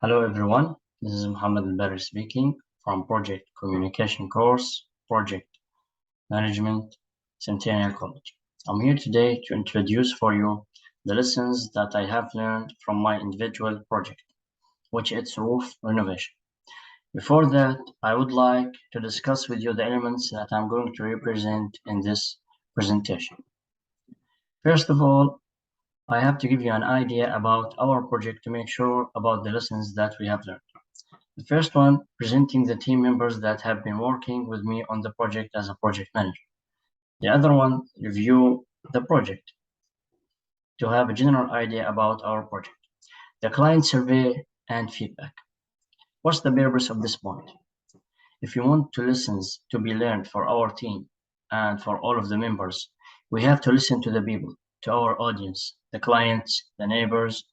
Hello everyone, this is Mohammad speaking from Project Communication course, Project Management, Centennial College. I'm here today to introduce for you the lessons that I have learned from my individual project, which is roof renovation. Before that, I would like to discuss with you the elements that I'm going to represent in this presentation. First of all, I have to give you an idea about our project to make sure about the lessons that we have learned. The first one, presenting the team members that have been working with me on the project as a project manager. The other one, review the project to have a general idea about our project. The client survey and feedback. What's the purpose of this point? If you want to lessons to be learned for our team and for all of the members, we have to listen to the people, to our audience, the clients, the neighbors,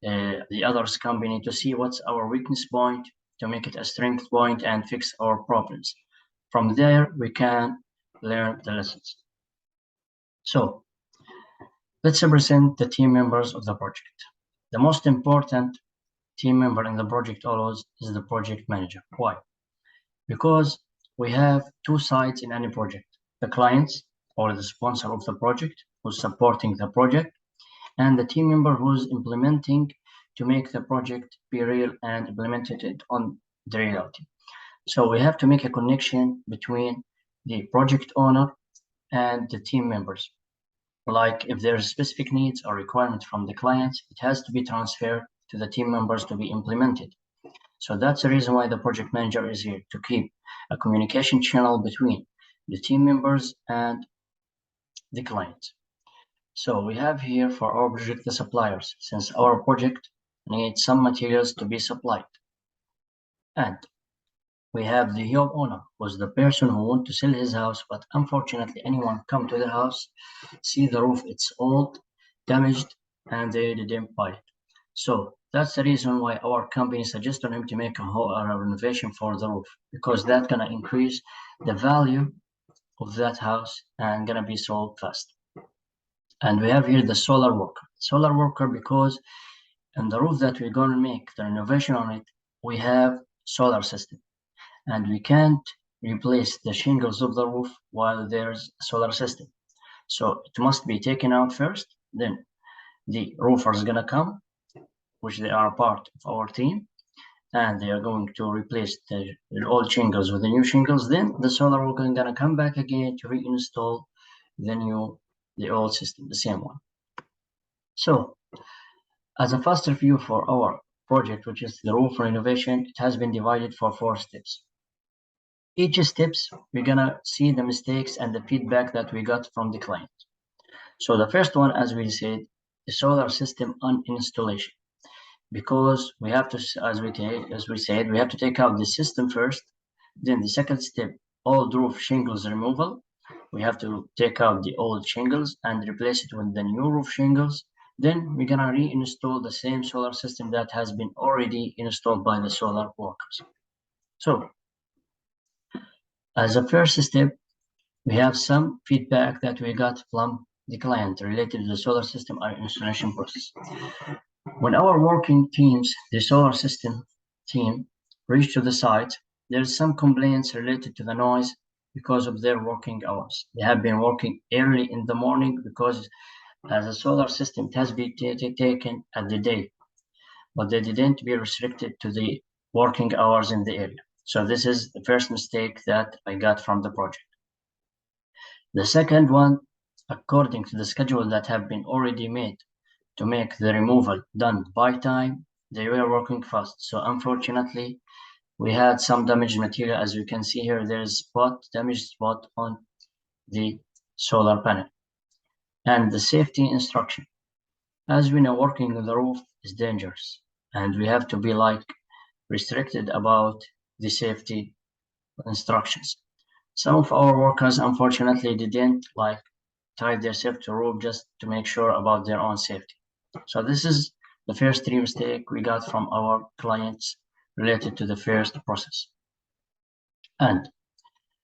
the others company to see what's our weakness point, to make it a strength point and fix our problems. From there, we can learn the lessons. So let's represent the team members of the project. The most important team member in the project always is the project manager. Why? Because we have two sides in any project. The clients or the sponsor of the project who's supporting the project, and the team member who's implementing to make the project be real and implemented it on the reality. So we have to make a connection between the project owner and the team members. Like if there's specific needs or requirements from the clients, it has to be transferred to the team members to be implemented. So that's the reason why the project manager is here, to keep a communication channel between the team members and the clients. So we have here for our project the suppliers, since our project needs some materials to be supplied. And we have the homeowner, who's the person who wants to sell his house, but unfortunately anyone come to the house, see the roof, it's old, damaged, and they didn't buy it. So that's the reason why our company suggested him to make a renovation for the roof, because that's gonna increase the value of that house and gonna be sold fast. And we have here the solar worker because in the roof that we're going to make the renovation on it, we have solar system, and we can't replace the shingles of the roof while there's a solar system. So it must be taken out first, then the roofer is going to come, which they are part of our team, and they are going to replace the old shingles with the new shingles. Then the solar worker is going to come back again to reinstall the old system, the same one. So as a fast review for our project, which is the roof renovation, it has been divided for 4 steps. Each steps, we're gonna see the mistakes and the feedback that we got from the client. So the first one, as we said, the solar system uninstallation, because we have to, as we said, we have to take out the system first. Then the second step, old roof shingles removal. We have to take out the old shingles and replace it with the new roof shingles. Then we're gonna reinstall the same solar system that has been already installed by the solar workers. So as a first step, we have some feedback that we got from the client related to the solar system installation process. When our working teams, the solar system team, reach to the site, there's some complaints related to the noise because of their working hours. They have been working early in the morning because as a solar system, it has been taken at the day, but they didn't be restricted to the working hours in the area. So this is the first mistake that I got from the project. The second one, according to the schedule that have been already made to make the removal done by time, they were working fast. So unfortunately, we had some damaged material. As you can see here, there is damaged spot on the solar panel. And the safety instruction. As we know, working on the roof is dangerous, and we have to be restricted about the safety instructions. Some of our workers, unfortunately, didn't tie themselves to roof just to make sure about their own safety. So this is the first 3 mistakes we got from our clients related to the first process. And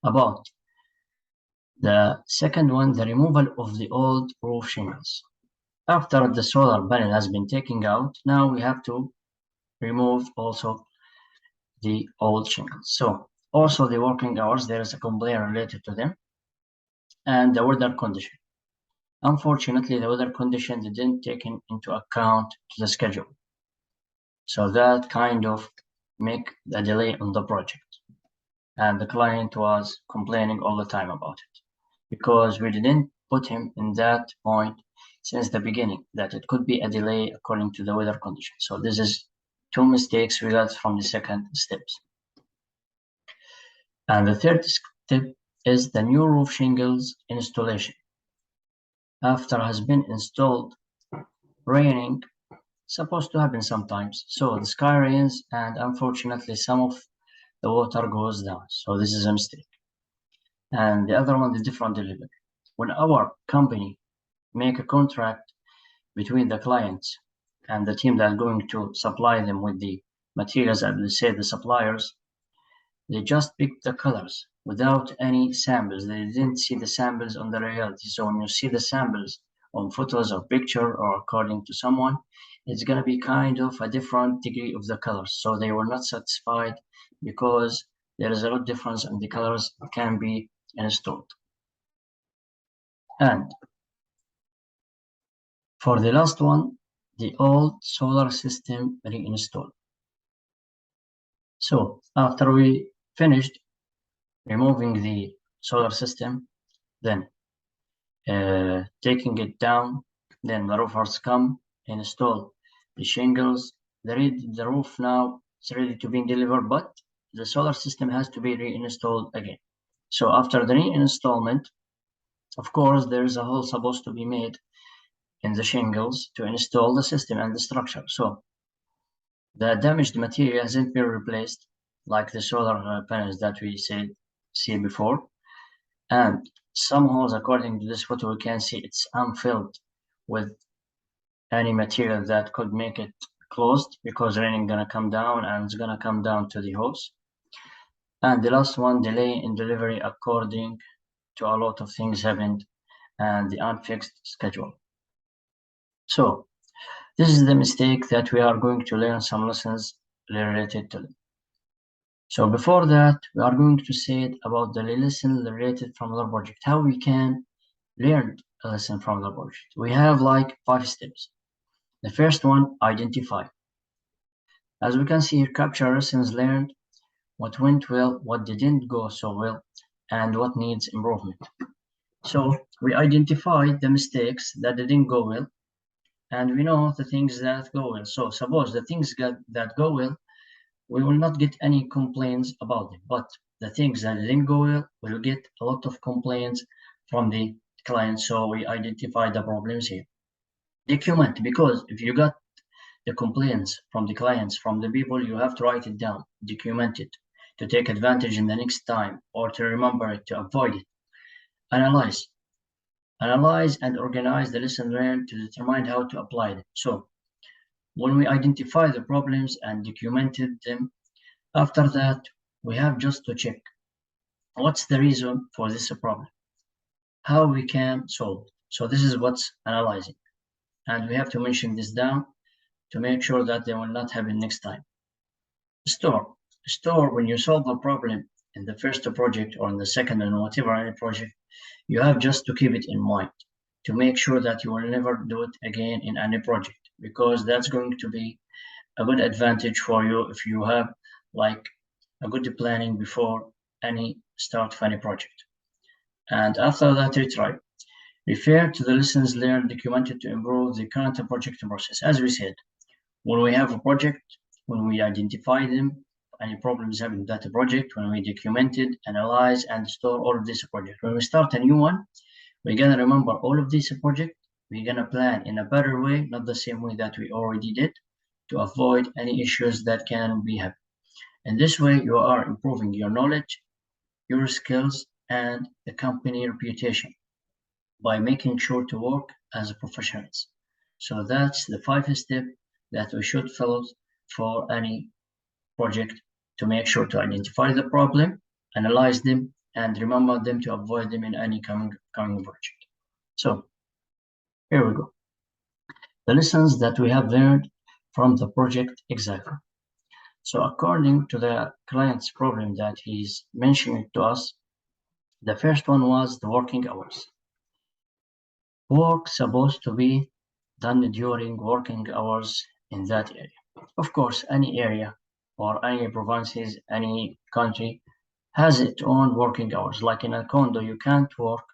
about the second one, the removal of the old roof shingles. After the solar panel has been taken out, now we have to remove also the old shingles. So also the working hours, there is a complaint related to them, and the weather condition. Unfortunately, the weather conditions didn't take into account to the schedule. So that kind of make a delay on the project. And the client was complaining all the time about it because we didn't put him in that point since the beginning that it could be a delay according to the weather condition. So this is two mistakes we got from the second steps. And the third step is the new roof shingles installation. After has been installed, raining supposed to happen sometimes. So the sky rains and unfortunately some of the water goes down. So this is a mistake. And the other one is different delivery. When our company make a contract between the clients and the team that's going to supply them with the materials, and let's say the suppliers, they just picked the colors without any samples. They didn't see the samples on the reality. So when you see the samples on photos or picture or according to someone, it's going to be kind of a different degree of the colors. So they were not satisfied because there is a lot of difference in the colors can be installed. And for the last one, the old solar system reinstall. So after we finished removing the solar system, then taking it down, then the roofers come, install the shingles. The roof now is ready to be delivered, but the solar system has to be reinstalled again. So after the reinstallment, of course, there is a hole supposed to be made in the shingles to install the system and the structure. So the damaged material hasn't been replaced like the solar panels that we see before. And some holes, according to this photo, we can see it's unfilled with any material that could make it closed because rain is gonna come down and it's gonna come down to the hose. And the last one, delay in delivery according to a lot of things happened and the unfixed schedule. So this is the mistake that we are going to learn some lessons related to them. So before that, we are going to say it about the lesson related from the project, how we can learn a lesson from the project. We have like 5 steps. The first one, identify. As we can see here, capture lessons learned, what went well, what didn't go so well, and what needs improvement. So we identified the mistakes that didn't go well, and we know the things that go well. So suppose the things that go well, we will not get any complaints about them, but the things that didn't go well, we will get a lot of complaints from the client. So we identify the problems here. Document, because if you got the complaints from the clients, from the people, you have to write it down, document it, to take advantage in the next time, or to remember it, to avoid it. Analyze and organize the lesson learned to determine how to apply them. So when we identify the problems and documented them, after that, we have just to check what's the reason for this problem, how we can solve it. So this is what's analyzing. And we have to mention this down to make sure that they will not happen next time. Store, when you solve a problem in the first project or in the second and whatever any project, you have just to keep it in mind to make sure that you will never do it again in any project, because that's going to be a good advantage for you if you have like a good planning before any start of any project. And after that, retry. Refer to the lessons learned documented to improve the current project process. As we said, when we have a project, when we identify them, any problems having that project, when we document it, analyze, and store all of this project. When we start a new one, we're gonna remember all of this project. We're gonna plan in a better way, not the same way that we already did, to avoid any issues that can be happening. And this way, you are improving your knowledge, your skills, and the company reputation by making sure to work as professionals. So that's the 5 steps that we should follow for any project to make sure to identify the problem, analyze them, and remember them to avoid them in any coming project. So here we go. The lessons that we have learned from the project exactly. So according to the client's problem that he's mentioning to us, the first one was the working hours. Work supposed to be done during working hours in that area. Of course, any area or any provinces, any country has its own working hours. Like in a condo, you can't work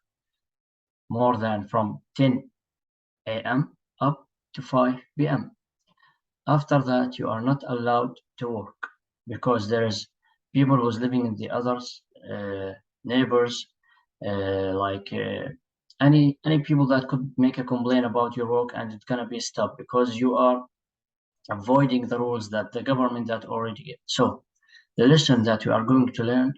more than from 10 a.m. up to 5 p.m. After that, you are not allowed to work because there is people who's living in the others, neighbors, like any people that could make a complaint about your work, and it's gonna be stopped because you are avoiding the rules that the government that already gave. So the lesson that you are going to learn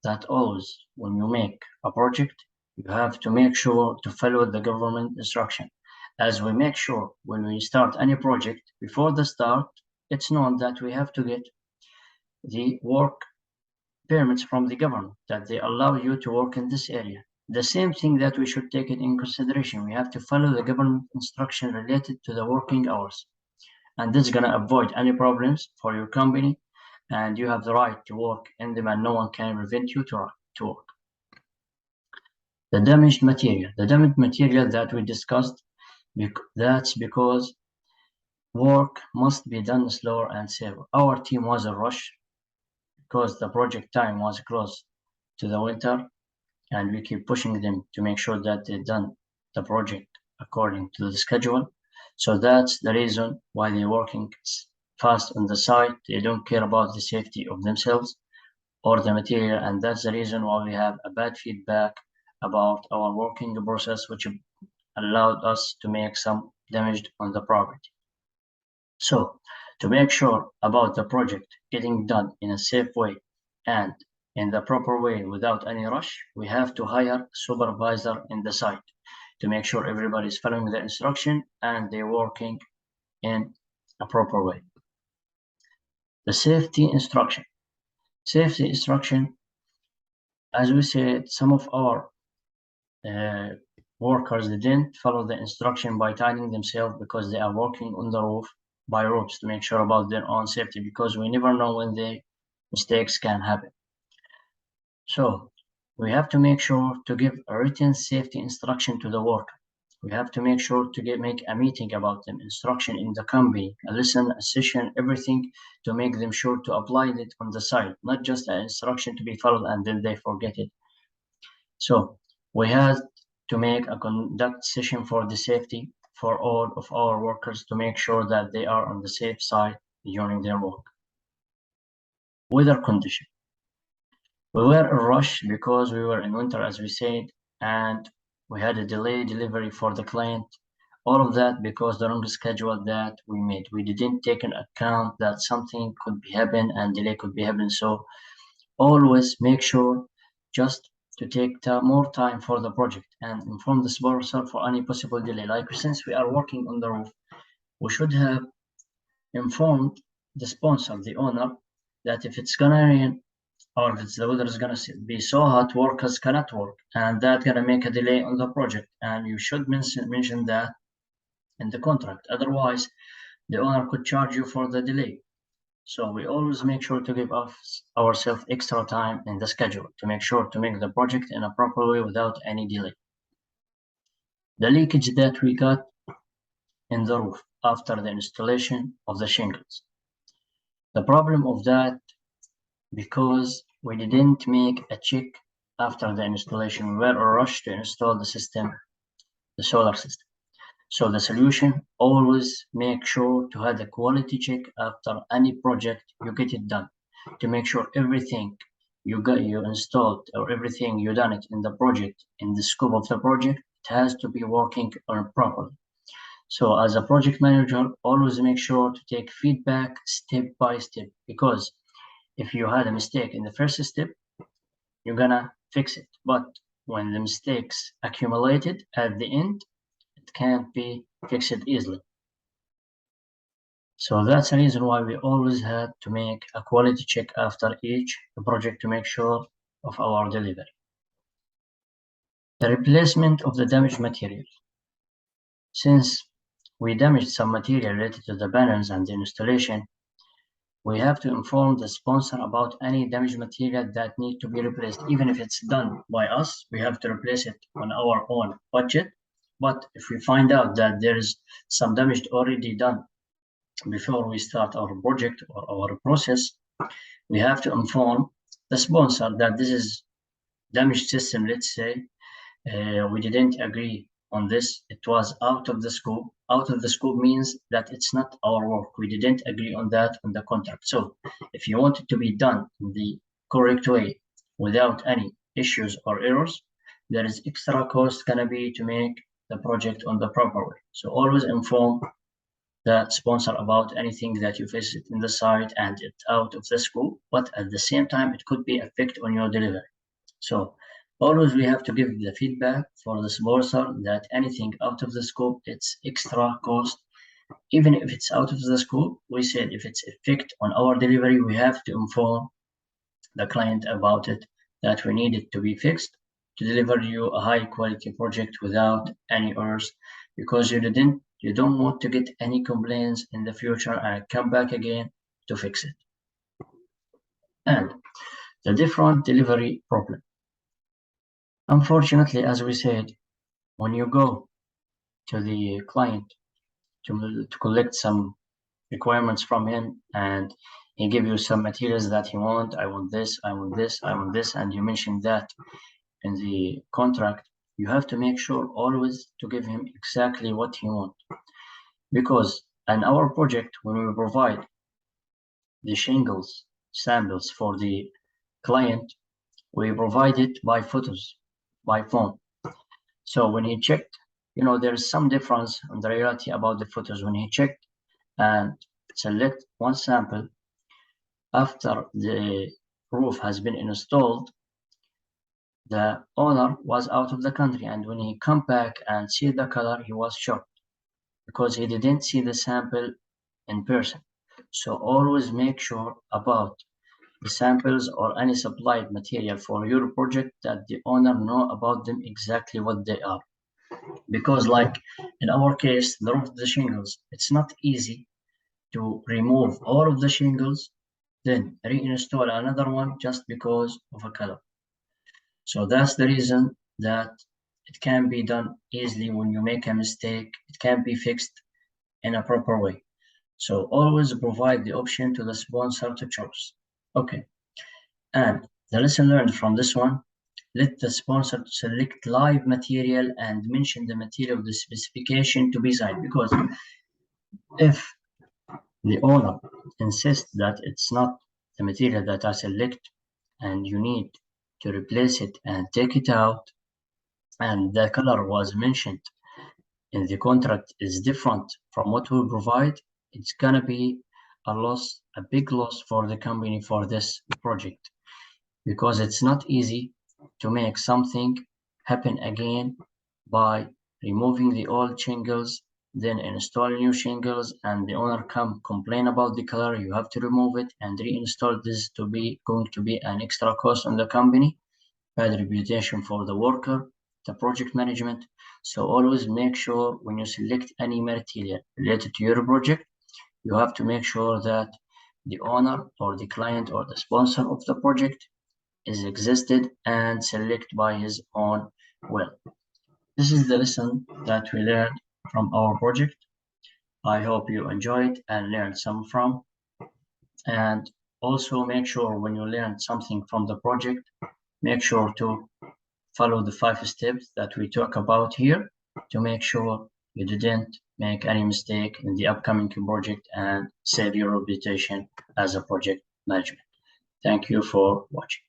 that always when you make a project, you have to make sure to follow the government instruction. As we make sure when we start any project, before the start, it's known that we have to get the work permits from the government that they allow you to work in this area. The same thing that we should take it in consideration. We have to follow the government instruction related to the working hours. And this is going to avoid any problems for your company. And you have the right to work in them and no one can prevent you to work. The damaged material. The damaged material that we discussed, that's because work must be done slower and safer. Our team was a rush because the project time was close to the winter, and we keep pushing them to make sure that they done the project according to the schedule. So that's the reason why they're working fast on the site. They don't care about the safety of themselves or the material, and that's the reason why we have a bad feedback about our working process, which allowed us to make some damage on the property. So to make sure about the project getting done in a safe way and in the proper way without any rush, we have to hire a supervisor in the site to make sure everybody is following the instruction and they're working in a proper way. The safety instruction. Safety instruction, as we said, some of our workers didn't follow the instruction by tying themselves because they are working on the roof by ropes to make sure about their own safety, because we never know when the mistakes can happen. So we have to make sure to give a written safety instruction to the worker. We have to make sure to make a meeting about them, instruction in the company, a lesson, a session, everything to make them sure to apply it on the site, not just an instruction to be followed and then they forget it. So we had to make a conduct session for the safety for all of our workers to make sure that they are on the safe side during their work. Weather condition. We were in a rush because we were in winter, as we said, and we had a delayed delivery for the client. All of that because the wrong schedule that we made. We didn't take into account that something could be happen and delay could be happen. So always make sure just to take more time for the project and inform the sponsor for any possible delay. Like since we are working on the roof, we should have informed the sponsor, the owner, that if it's gonna rain or if the weather is gonna be so hot, workers cannot work, and that's gonna make a delay on the project. And you should mention that in the contract. Otherwise, the owner could charge you for the delay. So we always make sure to give ourselves extra time in the schedule to make sure to make the project in a proper way without any delay. The leakage that we got in the roof after the installation of the shingles. The problem of that, because we didn't make a check after the installation, we were in a rush to install the system, the solar system. So the solution, always make sure to have a quality check after any project you get it done to make sure everything you installed or everything you done it in the project, in the scope of the project, it has to be working properly. So as a project manager, always make sure to take feedback step by step, because if you had a mistake in the first step, you're gonna fix it. But when the mistakes accumulated at the end, it can't be fixed easily. So that's the reason why we always had to make a quality check after each project to make sure of our delivery. The replacement of the damaged material. Since we damaged some material related to the panels and the installation, we have to inform the sponsor about any damaged material that need to be replaced. Even if it's done by us, we have to replace it on our own budget. But if we find out that there is some damage already done before we start our project or our process, we have to inform the sponsor that this is damaged system, let's say. We didn't agree on this. It was out of the scope. Out of the scope means that it's not our work. We didn't agree on that on the contract. So if you want it to be done in the correct way without any issues or errors, there is extra cost gonna be to make the project on the proper way. So always inform the sponsor about anything that you face in the site and it's out of the scope, but at the same time, it could be effect on your delivery. So always we have to give the feedback for the sponsor that anything out of the scope, it's extra cost. Even if it's out of the scope, we said if it's effect on our delivery, we have to inform the client about it, that we need it to be fixed to deliver you a high quality project without any errors, because you don't want to get any complaints in the future and come back again to fix it. And the different delivery problem. Unfortunately, as we said, when you go to the client to collect some requirements from him and he give you some materials that he want, I want this, I want this, I want this, and you mention that in the contract, you have to make sure always to give him exactly what he wants. Because in our project, when we provide the shingles samples for the client, we provide it by photos, by phone. So when he checked, there's some difference in the reality about the photos. When he checked and select one sample, after the roof has been installed, the owner was out of the country, and when he come back and see the color, he was shocked because he didn't see the sample in person. So always make sure about the samples or any supplied material for your project that the owner know about them exactly what they are. Because like in our case, the roof of the shingles, it's not easy to remove all of the shingles, then reinstall another one just because of a color. So that's the reason that it can be done easily. When you make a mistake, it can be fixed in a proper way. So always provide the option to the sponsor to choose. Okay. And the lesson learned from this one, let the sponsor select live material and mention the material of the specification to be signed. Because if the owner insists that it's not the material that I select and you need to replace it and take it out, and the color was mentioned in the contract is different from what we provide, it's gonna be a loss, a big loss for the company for this project, because it's not easy to make something happen again by removing the old shingles, then install new shingles, and the owner come complain about the color. You have to remove it and reinstall. This to be going to be an extra cost on the company, bad reputation for the worker, the project management. So always make sure when you select any material related to your project, you have to make sure that the owner or the client or the sponsor of the project is existed and select by his own will. This is the lesson that we learned from our project. I hope you enjoyed and learned some from. And also make sure when you learn something from the project, make sure to follow the 5 steps that we talk about here to make sure you didn't make any mistake in the upcoming project and save your reputation as a project management. Thank you for watching.